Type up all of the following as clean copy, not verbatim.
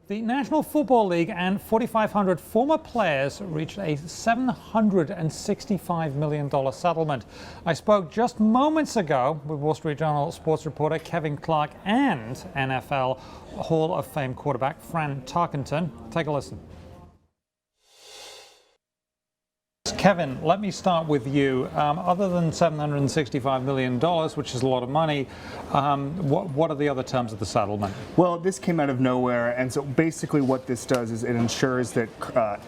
The National Football League and 4,500 former players reached a $765 million settlement. I spoke just moments ago with Wall Street Journal sports reporter Kevin Clark and NFL Hall of Fame quarterback Fran Tarkenton. Take a listen. Kevin, let me start with you. Other than $765 million, which is a lot of money, what are the other terms of the settlement? Well, this came out of nowhere, and so basically what this does is it ensures that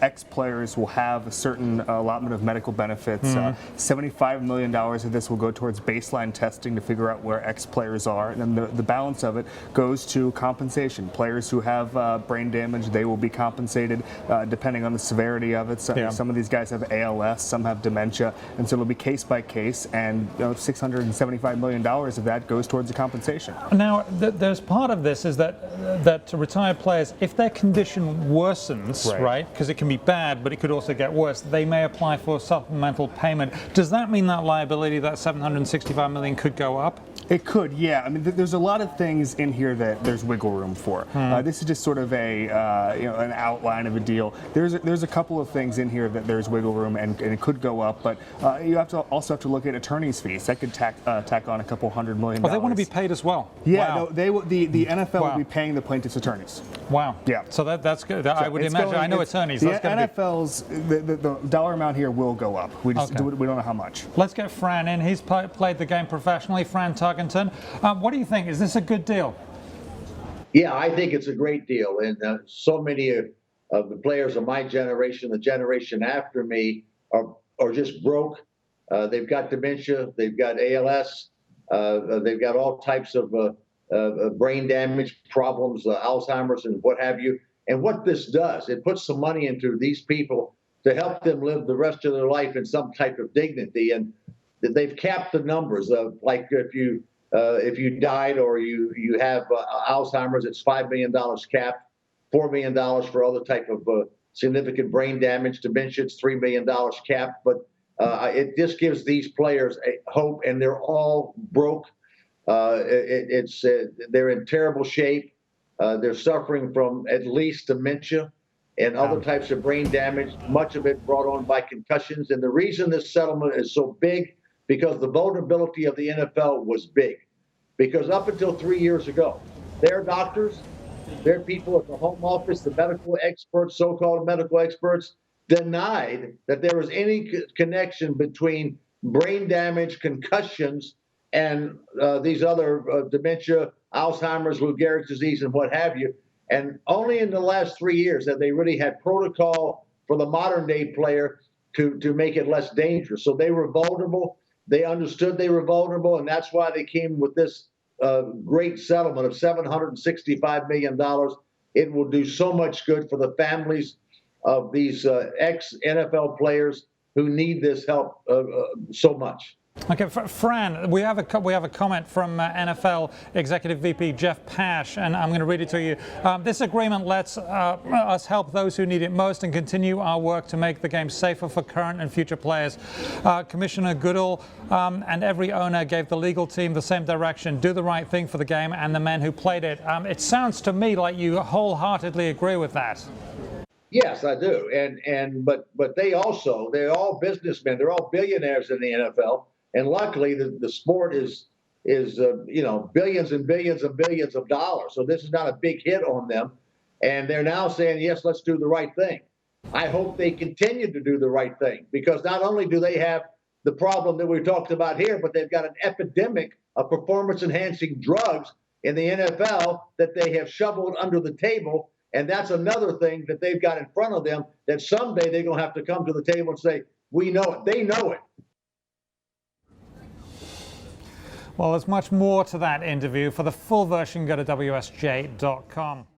ex-players will have a certain allotment of medical benefits. $75 million of this will go towards baseline testing to figure out where ex-players are, and then the balance of it goes to compensation. Players who have brain damage, they will be compensated depending on the severity of it. So, some of these guys have ALS. Some have dementia, and so it'll be case by case, and $675 million of that goes towards the compensation. Now, there's part of this is that to retired players, if their condition worsens, right, because it can be bad, but it could also get worse, they may apply for supplemental payment. Does that mean that liability, that $765 million, could go up? It could, yeah. I mean, there's a lot of things in here that there's wiggle room for. This is just sort of a an outline of a deal. There's a couple of things in here that there's wiggle room, and it could go up, but you also have to look at attorney's fees. That could tack on a couple $100 million. Oh, they want to be paid as well. Yeah, wow. No, the NFL will be paying the plaintiff's attorneys. Wow. Yeah. So that's good. I would imagine. I know attorneys. The NFL's the dollar amount here will go up. We just we don't know how much. Let's get Fran in. He's played the game professionally. Fran Tarkenton. What do you think? Is this a good deal? Yeah, I think it's a great deal, and so many of the players of my generation, the generation after me, are just broke. They've got dementia, they've got ALS, they've got all types of brain damage problems, Alzheimer's and what have you. And what this does, it puts some money into these people to help them live the rest of their life in some type of dignity. And they've capped the numbers of, like, if you died or you have Alzheimer's, it's $5 million capped, $4 million for other type of significant brain damage. Dementia, it's $3 million capped. But it just gives these players a hope, and they're all broke. They're in terrible shape. They're suffering from at least dementia and other types of brain damage, much of it brought on by concussions. And the reason this settlement is so big, because the vulnerability of the NFL was big. Because up until 3 years ago, their doctors, their people at the home office, the medical experts, so-called medical experts, denied that there was any connection between brain damage, concussions, and these other dementia, Alzheimer's, Lou Gehrig's disease, and what have you. And only in the last 3 years that they really had protocol for the modern day player to make it less dangerous. So they were vulnerable. They understood they were vulnerable, and that's why they came with this great settlement of $765 million. It will do so much good for the families of these ex-NFL players who need this help so much. Okay, Fran, we have a comment from NFL Executive VP Jeff Pash, and I'm going to read it to you. This agreement lets us help those who need it most and continue our work to make the game safer for current and future players. Commissioner Goodall and every owner gave the legal team the same direction: do the right thing for the game and the men who played it. It sounds to me like you wholeheartedly agree with that. Yes, I do, but they're all businessmen. They're all billionaires in the NFL. And luckily, the sport is billions and billions and billions of dollars. So this is not a big hit on them. And they're now saying, yes, let's do the right thing. I hope they continue to do the right thing, because not only do they have the problem that we talked about here, but they've got an epidemic of performance-enhancing drugs in the NFL that they have shoveled under the table. And that's another thing that they've got in front of them, that someday they're going to have to come to the table and say, we know it. They know it. Well, there's much more to that interview. For the full version, go to WSJ.com.